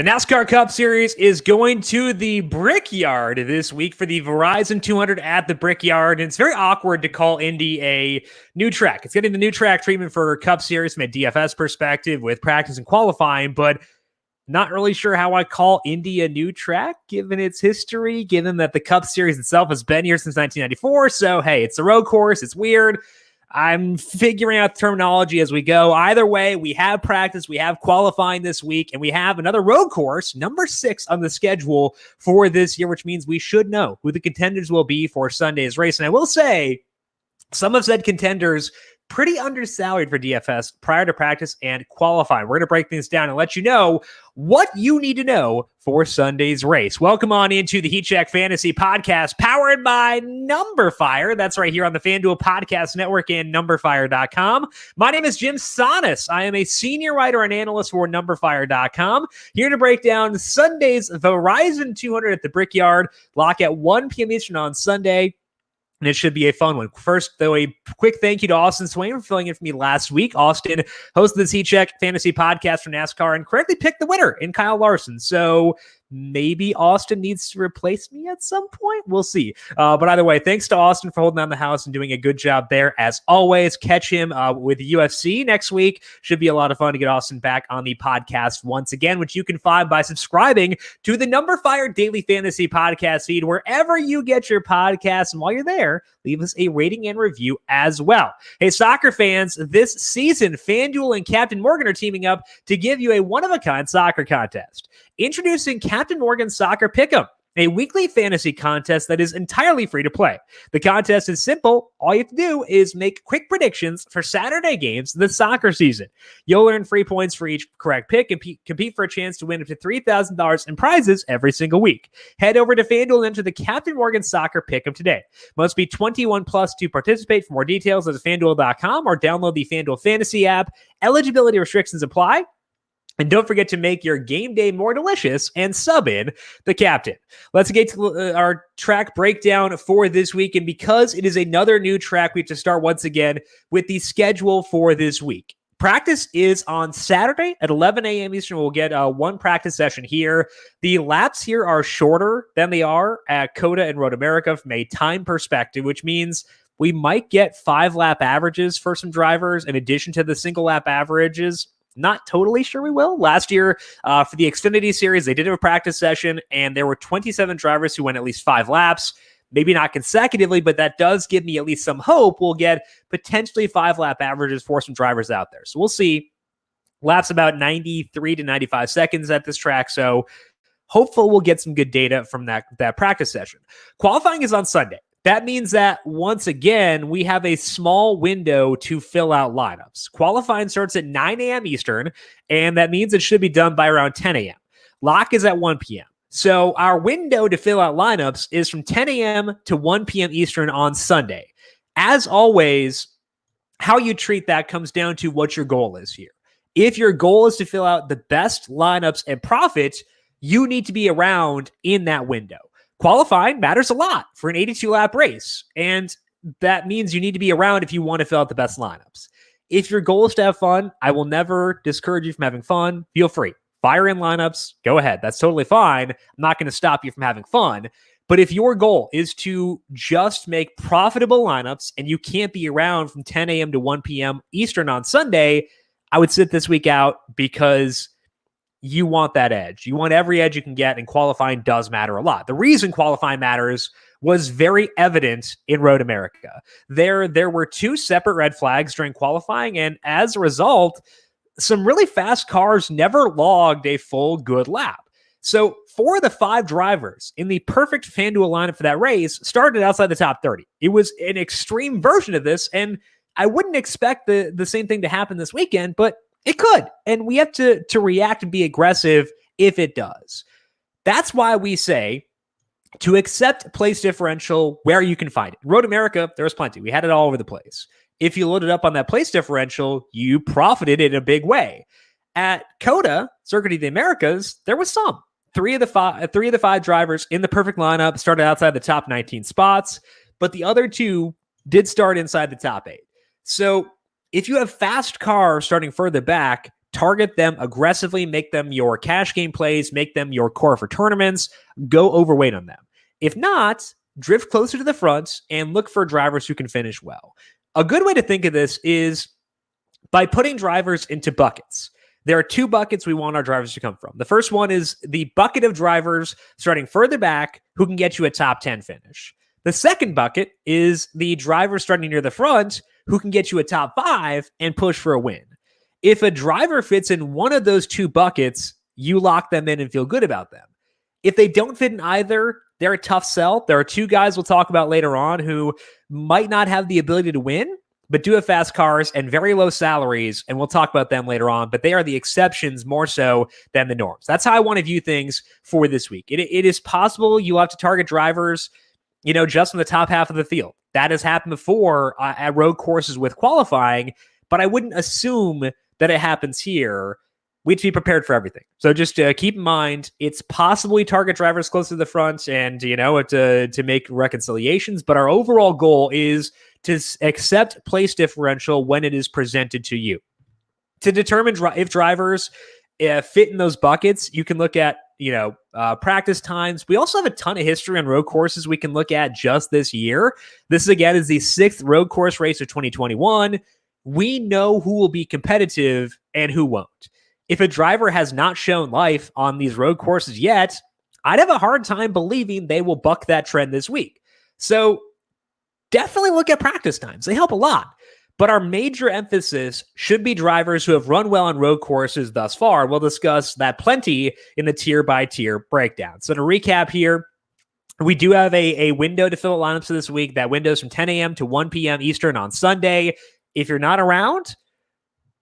The NASCAR Cup Series is going to the Brickyard this week for the Verizon 200 at the Brickyard. And it's very awkward to call Indy a new track. It's getting the new track treatment for Cup Series from a DFS perspective with practice and qualifying, but not really sure how I call Indy a new track given its history, given that the Cup Series itself has been here since 1994. So, hey, it's a road course. It's weird. I'm figuring out the terminology as we go. Either way, we have practice, we have qualifying this week, and we have another road course, number 6 on the schedule for this year, which means we should know who the contenders will be for Sunday's race. And I will say, some have said contenders pretty undersalaried for DFS prior to practice and qualifying. We're going to break things down and let you know what you need to know for Sunday's race. Welcome on into the Heat Check Fantasy Podcast, powered by numberFire. That's right here on the FanDuel Podcast Network and numberFire.com. My name is Jim Sonis. I am a senior writer and analyst for numberFire.com. Here to break down Sunday's Verizon 200 at the Brickyard. Lock at 1 p.m. Eastern on Sunday. And it should be a fun one. First, though, a quick thank you to Austin Swain for filling in for me last week. Austin hosted this Heat Check Fantasy Podcast for NASCAR and correctly picked the winner in Kyle Larson. So maybe Austin needs to replace me at some point. We'll see. But either way, thanks to Austin for holding down the house and doing a good job there. As always, catch him with the UFC next week. Should be a lot of fun to get Austin back on the podcast once again, which you can find by subscribing to the numberFire Daily Fantasy Podcast feed wherever you get your podcasts. And while you're there, leave us a rating and review as well. Hey, soccer fans, this season, FanDuel and Captain Morgan are teaming up to give you a one-of-a-kind soccer contest. Introducing Captain Morgan Soccer Pick'em, a weekly fantasy contest that is entirely free to play. The contest is simple. All you have to do is make quick predictions for Saturday games this soccer season. You'll earn free points for each correct pick and compete for a chance to win up to $3,000 in prizes every single week. Head over to FanDuel and enter the Captain Morgan Soccer Pick'em today. Must be 21 plus to participate. For more details, visit FanDuel.com or download the FanDuel Fantasy app. Eligibility restrictions apply. And don't forget to make your game day more delicious and sub in the captain. Let's get to our track breakdown for this week. And because it is another new track, we have to start once again with the schedule for this week. Practice is on Saturday at 11 a.m. Eastern. We'll get one practice session here. The laps here are shorter than they are at COTA and Road America from a time perspective, which means we might get 5-lap averages for some drivers in addition to the single-lap averages. Not totally sure we will. Last year, for the Xfinity Series, they did have a practice session, and there were 27 drivers who went at least 5 laps. Maybe not consecutively, but that does give me at least some hope we'll get potentially 5-lap averages for some drivers out there. So we'll see. Laps about 93 to 95 seconds at this track, so hopeful we'll get some good data from that practice session. Qualifying is on Sunday. That means that, once again, we have a small window to fill out lineups. Qualifying starts at 9 a.m. Eastern, and that means it should be done by around 10 a.m. Lock is at 1 p.m. So our window to fill out lineups is from 10 a.m. to 1 p.m. Eastern on Sunday. As always, how you treat that comes down to what your goal is here. If your goal is to fill out the best lineups and profit, you need to be around in that window. Qualifying matters a lot for an 82-lap race, and that means you need to be around if you want to fill out the best lineups. If your goal is to have fun, I will never discourage you from having fun. Feel free. Fire in lineups. Go ahead. That's totally fine. I'm not going to stop you from having fun. But if your goal is to just make profitable lineups and you can't be around from 10 a.m. to 1 p.m. Eastern on Sunday, I would sit this week out because you want that edge. You want every edge you can get, and qualifying does matter a lot. The reason qualifying matters was very evident in Road America. There were 2 separate red flags during qualifying, and as a result, some really fast cars never logged a full good lap. So 4 of the 5 drivers in the perfect FanDuel lineup for that race started outside the top 30. It was an extreme version of this, and I wouldn't expect the same thing to happen this weekend, but it could, and we have to react and be aggressive if it does. That's why we say to accept place differential where you can find it. Road America, there was plenty. We had it all over the place. If you loaded up on that place differential, you profited in a big way. At COTA, Circuit of the Americas, there was some. 3 of the 5 drivers in the perfect lineup started outside the top 19 spots, but the other 2 did start inside the top 8. So if you have fast cars starting further back, target them aggressively, make them your cash game plays, make them your core for tournaments, go overweight on them. If not, drift closer to the front and look for drivers who can finish well. A good way to think of this is by putting drivers into buckets. There are 2 buckets we want our drivers to come from. The first one is the bucket of drivers starting further back who can get you a top 10 finish. The second bucket is the drivers starting near the front who can get you a top 5 and push for a win. If a driver fits in one of those 2 buckets, you lock them in and feel good about them. If they don't fit in either, they're a tough sell. There are 2 guys we'll talk about later on who might not have the ability to win, but do have fast cars and very low salaries, and we'll talk about them later on, but they are the exceptions more so than the norms. That's how I want to view things for this week. It is possible you have to target drivers, just in the top half of the field. That has happened before at road courses with qualifying, but I wouldn't assume that it happens here. We have to be prepared for everything. So just keep in mind, it's possible we target drivers close to the front and, to make reconciliations, but our overall goal is to accept place differential when it is presented to you. To determine if drivers fit in those buckets, you can look at, practice times. We also have a ton of history on road courses we can look at just this year. This, again, is the 6th road course race of 2021. We know who will be competitive and who won't. If a driver has not shown life on these road courses yet, I'd have a hard time believing they will buck that trend this week. So definitely look at practice times. They help a lot. But our major emphasis should be drivers who have run well on road courses thus far. We'll discuss that plenty in the tier-by-tier breakdown. So to recap here, we do have a window to fill lineups for this week. That window is from 10 a.m. to 1 p.m. Eastern on Sunday. If you're not around,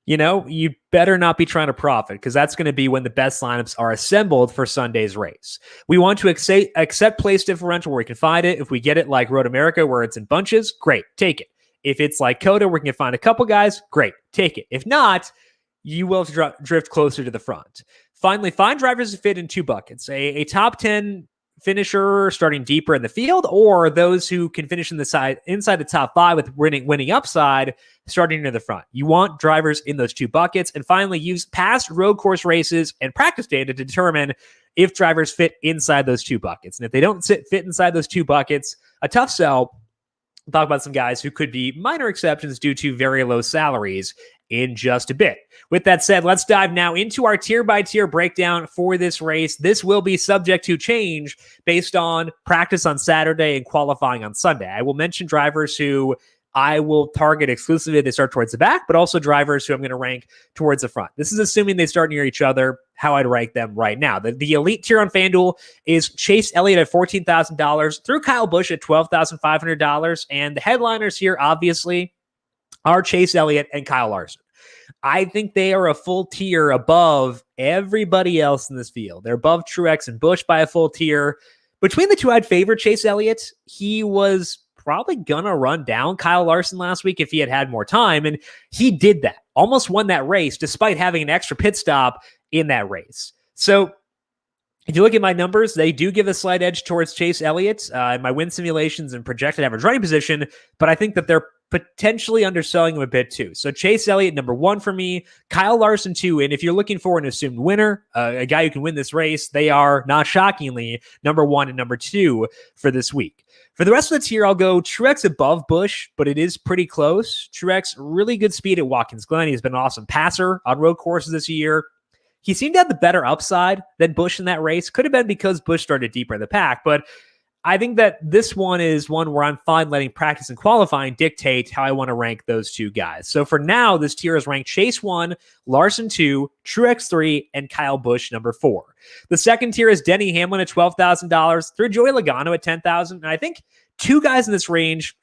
you better not be trying to profit, because that's going to be when the best lineups are assembled for Sunday's race. We want to accept place differential where we can find it. If we get it like Road America, where it's in bunches, great, take it. If it's like Coda, where we can find a couple guys, great, take it. If not, you will have to drift closer to the front. Finally, find drivers that fit in 2 buckets. A top 10 finisher starting deeper in the field, or those who can finish inside the top 5 with winning upside starting near the front. You want drivers in those 2 buckets. And finally, use past road course races and practice data to determine if drivers fit inside those 2 buckets. And if they don't fit inside those 2 buckets, a tough sell. We'll talk about some guys who could be minor exceptions due to very low salaries in just a bit. With that said, let's dive now into our tier-by-tier breakdown for this race. This will be subject to change based on practice on Saturday and qualifying on Sunday. I will mention drivers who I will target exclusively if they start towards the back, but also drivers who I'm going to rank towards the front. This is assuming they start near each other, how I'd rank them right now. The elite tier on FanDuel is Chase Elliott at $14,000, through Kyle Busch at $12,500, and the headliners here, obviously, are Chase Elliott and Kyle Larson. I think they are a full tier above everybody else in this field. They're above Truex and Busch by a full tier. Between the 2, I'd favor Chase Elliott. He was probably gonna run down Kyle Larson last week if he had more time, and he did that. Almost won that race despite having an extra pit stop in that race. So if you look at my numbers, they do give a slight edge towards Chase Elliott in my win simulations and projected average running position, but I think that they're potentially underselling him a bit too. So Chase Elliott, number 1 for me, Kyle Larson 2. And if you're looking for an assumed winner, a guy who can win this race, they are, not shockingly, number 1 and number 2 for this week. For the rest of the tier, I'll go Truex above Busch, but it is pretty close. Truex, really good speed at Watkins Glen. He's been an awesome passer on road courses this year. He seemed to have the better upside than Busch in that race. Could have been because Busch started deeper in the pack, but I think that this one is one where I'm fine letting practice and qualifying dictate how I want to rank those 2 guys. So for now, this tier is ranked Chase 1, Larson 2, Truex 3, and Kyle Busch number 4. The second tier is Denny Hamlin at $12,000, through Joey Logano at $10,000. And I think 2 guys in this range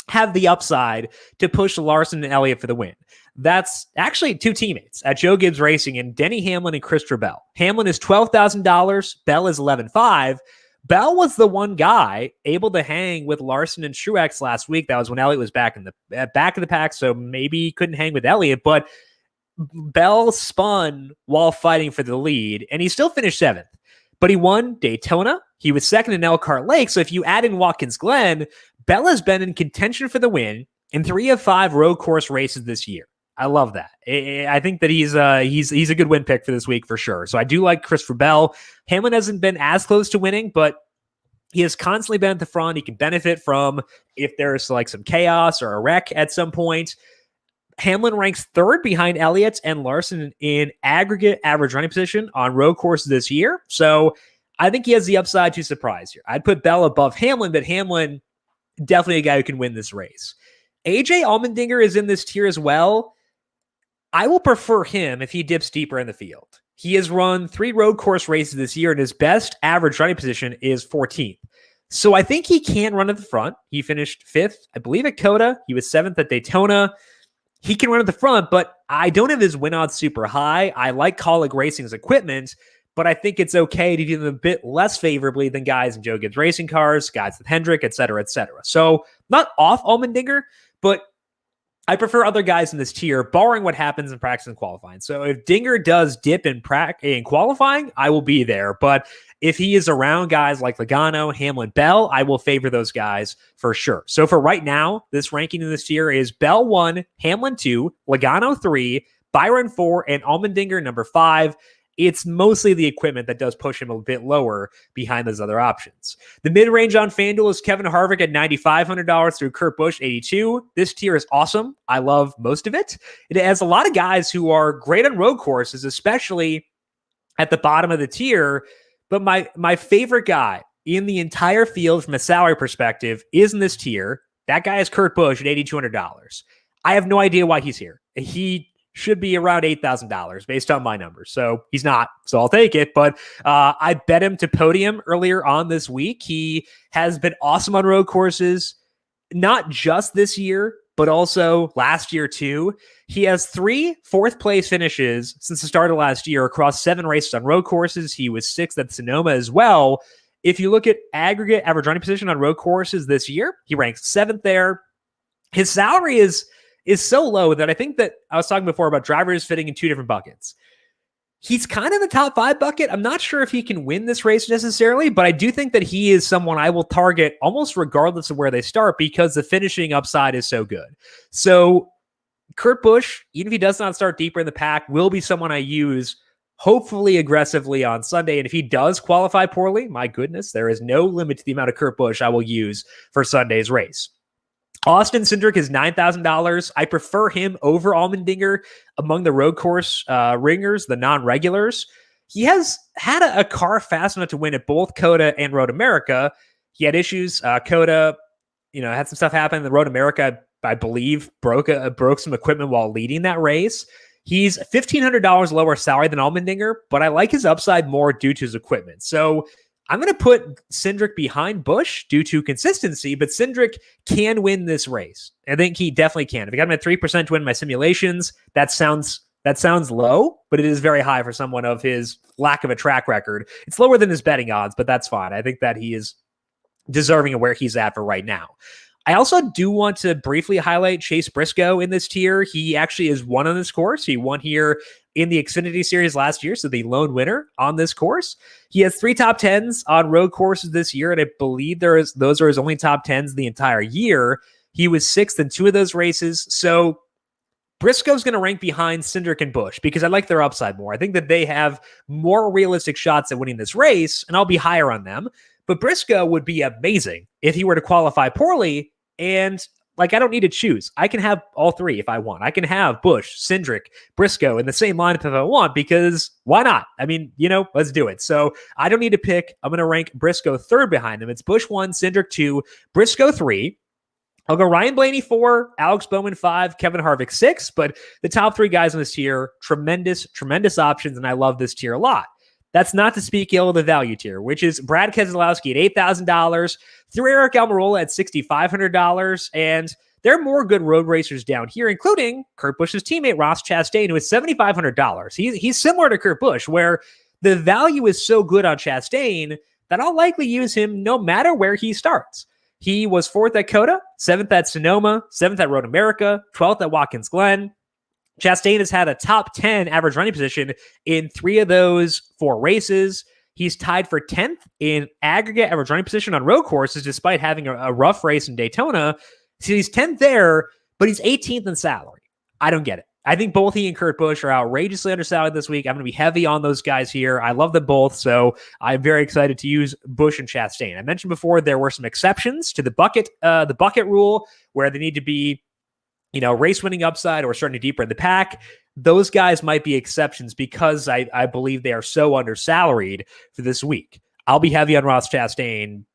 have the upside to push Larson and Elliott for the win. That's actually 2 teammates at Joe Gibbs Racing, and Denny Hamlin and Christopher Bell. Hamlin is $12,000. Bell is $11,500. Bell was the one guy able to hang with Larson and Truex last week. That was when Elliott was back in the back of the pack, so maybe he couldn't hang with Elliott, but Bell spun while fighting for the lead, and he still finished 7th. But he won Daytona. He was 2nd in Elkhart Lake, so if you add in Watkins Glen, Bell has been in contention for the win in 3 of 5 road course races this year. I love that. I think that he's a good win pick for this week for sure. So I do like Christopher Bell. Hamlin hasn't been as close to winning, but he has constantly been at the front. He can benefit from if there's like some chaos or a wreck at some point. Hamlin ranks third behind Elliott and Larson in aggregate average running position on road courses this year. So I think he has the upside to surprise here. I'd put Bell above Hamlin, but Hamlin definitely a guy who can win this race. AJ Allmendinger is in this tier as well. I will prefer him if he dips deeper in the field. He has run 3 road course races this year, and his best average running position is 14th. So I think he can run at the front. He finished 5th, I believe, at COTA. He was 7th at Daytona. He can run at the front, but I don't have his win odds super high. I like Kaulig Racing's equipment, but I think it's okay to do them a bit less favorably than guys in Joe Gibbs Racing cars, guys with Hendrick, et cetera, et cetera. So not off Allmendinger, but I prefer other guys in this tier, barring what happens in practice and qualifying. So if Dinger does dip in qualifying, I will be there. But if he is around guys like Logano, Hamlin, Bell, I will favor those guys for sure. So for right now, this ranking in this tier is Bell 1, Hamlin 2, Logano 3, Byron 4, and Allmendinger number 5. It's mostly the equipment that does push him a bit lower behind those other options. The mid-range on FanDuel is Kevin Harvick at $9,500 through Kurt Busch, $82. This tier is awesome. I love most of it. It has a lot of guys who are great on road courses, especially at the bottom of the tier. But my favorite guy in the entire field from a salary perspective is in this tier. That guy is Kurt Busch at $8,200. I have no idea why he's here. He should be around $8,000 based on my numbers. So he's not, so I'll take it. But I bet him to podium earlier on this week. He has been awesome on road courses, not just this year, but also last year too. He has 3 fourth-place finishes since the start of last year across 7 races on road courses. He was 6th at Sonoma as well. If you look at aggregate average running position on road courses this year, he ranks 7th there. His salary is so low that I think that I was talking before about drivers fitting in 2 different buckets. He's kind of in the top 5 bucket. I'm not sure if he can win this race necessarily, but I do think that he is someone I will target almost regardless of where they start because the finishing upside is so good. So Kurt Busch, even if he does not start deeper in the pack, will be someone I use hopefully aggressively on Sunday. And if he does qualify poorly, my goodness, there is no limit to the amount of Kurt Busch I will use for Sunday's race. Austin Cindric is $9,000. I prefer him over Allmendinger among the road course ringers, the non-regulars. He has had a car fast enough to win at both COTA and Road America. He had issues. COTA, had some stuff happen. The Road America, I believe, broke some equipment while leading that race. He's $1,500 lower salary than Allmendinger, but I like his upside more due to his equipment. So I'm going to put Cindric behind Busch due to consistency, but Cindric can win this race. I think he definitely can. If I got him at 3% to win my simulations, that sounds low, but it is very high for someone of his lack of a track record. It's lower than his betting odds, but that's fine. I think that he is deserving of where he's at for right now. I also do want to briefly highlight Chase Briscoe in this tier. He actually is one on this course. He won here in the Xfinity Series last year, so the lone winner on this course. He has 3 top 10s on road courses this year, and I believe those are his only top 10s the entire year. He was 6th in 2 of those races. So Briscoe's going to rank behind Cindric and Busch because I like their upside more. I think that they have more realistic shots at winning this race, and I'll be higher on them. But Briscoe would be amazing if he were to qualify poorly. And I don't need to choose. I can have all 3 if I want. I can have Busch, Cindric, Briscoe in the same lineup if I want, because why not? I mean, let's do it. So I don't need to pick. I'm going to rank Briscoe 3rd behind him. It's Busch 1, Cindric 2, Briscoe 3. I'll go Ryan Blaney 4, Alex Bowman 5, Kevin Harvick 6. But the top 3 guys in this tier, tremendous options, and I love this tier a lot. That's not to speak ill of the value tier, which is Brad Keselowski at $8,000, through Eric Almirola at $6,500, and there are more good road racers down here, including Kurt Busch's teammate Ross Chastain, who is $7,500. He's similar to Kurt Busch, where the value is so good on Chastain that I'll likely use him no matter where he starts. He was 4th at COTA, 7th at Sonoma, 7th at Road America, 12th at Watkins Glen. Chastain has had a top 10 average running position in 3 of those 4 races. He's tied for 10th in aggregate average running position on road courses, despite having a rough race in Daytona. So he's 10th there, but he's 18th in salary. I don't get it. I think both he and Kurt Busch are outrageously undervalued this week. I'm going to be heavy on those guys here. I love them both, so I'm very excited to use Busch and Chastain. I mentioned before there were some exceptions to the bucket rule where they need to be, race winning upside or starting deeper in the pack. Those guys might be exceptions because I believe they are so undersalaried for this week. I'll be heavy on Ross Chastain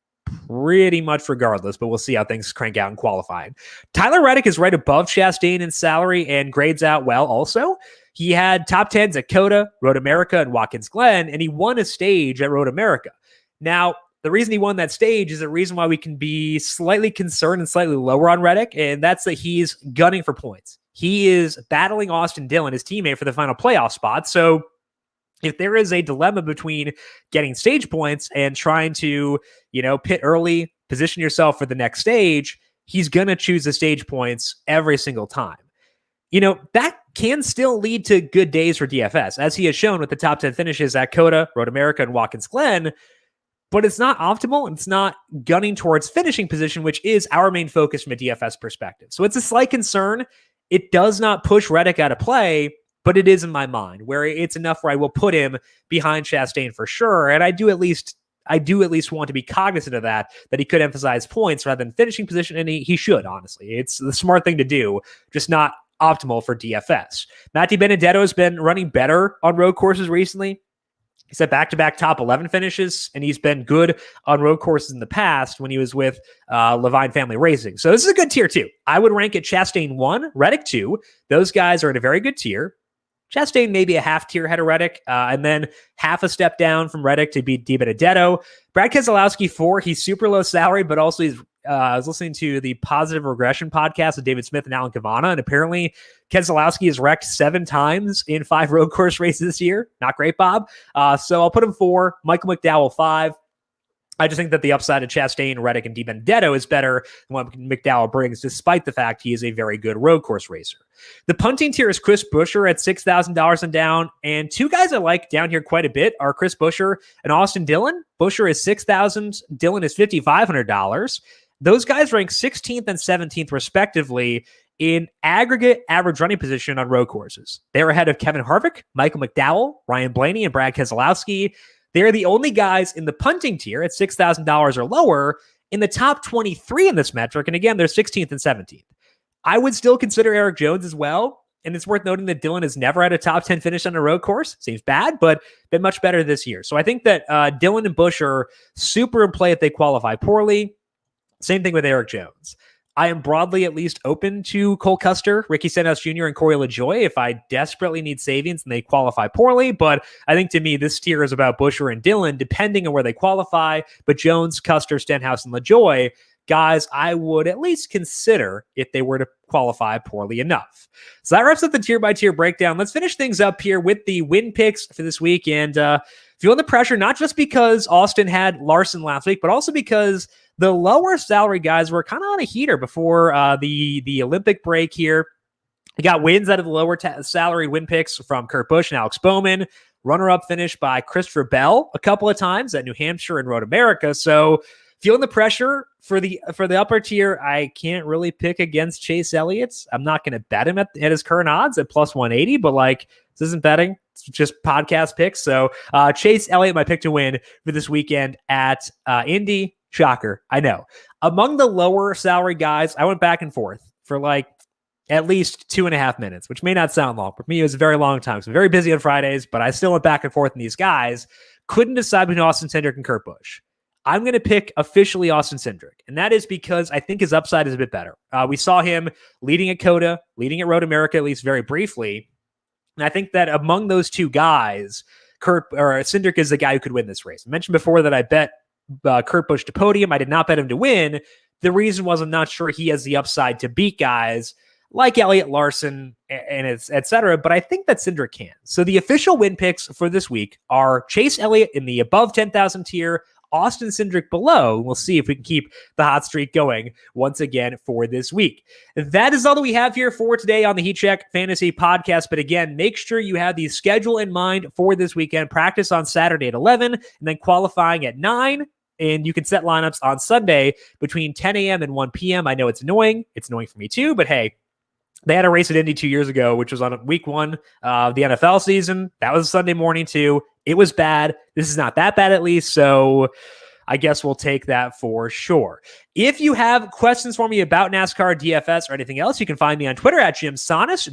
pretty much regardless, but we'll see how things crank out in qualifying. Tyler Reddick is right above Chastain in salary and grades out well also. He had top 10s at COTA, Road America, and Watkins Glen, and he won a stage at Road America. Now, the reason he won that stage is a reason why we can be slightly concerned and slightly lower on Reddick, and that's that he's gunning for points. He is battling Austin Dillon, his teammate, for the final playoff spot. So if there is a dilemma between getting stage points and trying to, pit early, position yourself for the next stage, he's going to choose the stage points every single time. That can still lead to good days for DFS, as he has shown with the top 10 finishes at COTA, Road America, and Watkins Glen. But it's not optimal, and it's not gunning towards finishing position, which is our main focus from a DFS perspective. So it's a slight concern. It does not push Reddick out of play, but it is in my mind where it's enough where I will put him behind Chastain for sure. And I do at least want to be cognizant of that he could emphasize points rather than finishing position. And he should, honestly. It's the smart thing to do, just not optimal for DFS. Matty Benedetto has been running better on road courses recently. He's had back-to-back top 11 finishes, and he's been good on road courses in the past when he was with Levine Family Racing. So this is a good tier 2. I would rank it Chastain 1, Reddick 2. Those guys are in a very good tier. Chastain maybe a half tier ahead of Reddick, and then half a step down from Reddick to beat Benedetto. Brad Keselowski 4, he's super low salary, but also he's I was listening to the Positive Regression podcast with David Smith and Alan Cavana, and apparently Keselowski has wrecked 7 times in 5 road course races this year. Not great, Bob. So I'll put him 4. Michael McDowell 5. I just think that the upside of Chastain, Reddick, and Benedetto is better than what McDowell brings, despite the fact he is a very good road course racer. The punting tier is Chris Buescher at $6,000 and down, and 2 guys I like down here quite a bit are Chris Buescher and Austin Dillon. Buescher is $6,000, Dillon is $5,500. Those guys rank 16th and 17th, respectively, in aggregate average running position on road courses. They're ahead of Kevin Harvick, Michael McDowell, Ryan Blaney, and Brad Keselowski. They're the only guys in the punting tier at $6,000 or lower in the top 23 in this metric. And again, they're 16th and 17th. I would still consider Eric Jones as well. And it's worth noting that Dillon has never had a top 10 finish on a road course. Seems bad, but been much better this year. So I think that Dillon and Busch are super in play if they qualify poorly. Same thing with Eric Jones. I am broadly at least open to Cole Custer, Ricky Stenhouse Jr., and Corey LaJoie if I desperately need savings and they qualify poorly. But I think to me, this tier is about Buescher and Dillon, depending on where they qualify. But Jones, Custer, Stenhouse, and LaJoie, guys I would at least consider if they were to qualify poorly enough. So that wraps up the tier-by-tier breakdown. Let's finish things up here with the win picks for this week. And feeling the pressure, not just because Austin had Larson last week, but also because the lower salary guys were kind of on a heater before the Olympic break here. You got wins out of the lower salary win picks from Kurt Busch and Alex Bowman. Runner-up finish by Christopher Bell a couple of times at New Hampshire and Road America. So feeling the pressure for the upper tier, I can't really pick against Chase Elliott. I'm not going to bet him at his current odds at plus 180, but this isn't betting. It's just podcast picks. So Chase Elliott, my pick to win for this weekend at Indy. Shocker, I know. Among the lower salary guys, I went back and forth for at least 2.5 minutes, which may not sound long. For me, it was a very long time. So I'm very busy on Fridays, but I still went back and forth in these guys. Couldn't decide between Austin Cendrick and Kurt Busch. I'm going to pick officially Austin Cendrick, and that is because I think his upside is a bit better. We saw him leading at COTA, leading at Road America, at least very briefly. And I think that among those 2 guys, Cendrick is the guy who could win this race. I mentioned before that I bet Kurt Busch to podium. I did not bet him to win. The reason was I'm not sure he has the upside to beat guys like Elliott, Larson, and et cetera, but I think that Cendrick can. So the official win picks for this week are Chase Elliott in the above 10,000 tier, Austin Cendrick below. We'll see if we can keep the hot streak going once again for this week. That is all that we have here for today on the Heat Check Fantasy Podcast. But again, make sure you have the schedule in mind for this weekend. Practice on Saturday at 11 and then qualifying at 9. And you can set lineups on Sunday between 10 a.m. and 1 p.m. I know it's annoying. It's annoying for me too, but hey, They had a race at Indy 2 years ago, which was on week 1 of the NFL season. That was Sunday morning too. It was bad. This is not that bad, at least. So I guess we'll take that for sure. If you have questions for me about NASCAR, DFS, or anything else, you can find me on Twitter at JimSannes,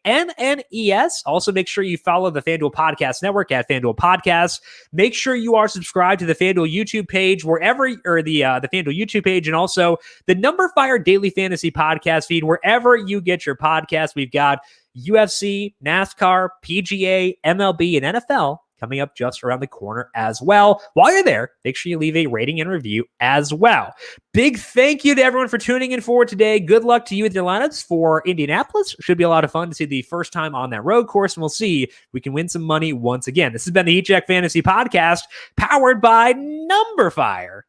JimSannes. Also, make sure you follow the FanDuel Podcast Network at FanDuel Podcasts. Make sure you are subscribed to the FanDuel YouTube page, the FanDuel YouTube page, and also the numberFire Daily Fantasy Podcast feed, wherever you get your podcasts. We've got UFC, NASCAR, PGA, MLB, and NFL coming up just around the corner as well. While you're there, make sure you leave a rating and review as well. Big thank you to everyone for tuning in for today. Good luck to you with your lineups for Indianapolis. Should be a lot of fun to see the first time on that road course, and we'll see if we can win some money once again. This has been the Heat Check Fantasy Podcast, powered by numberFire.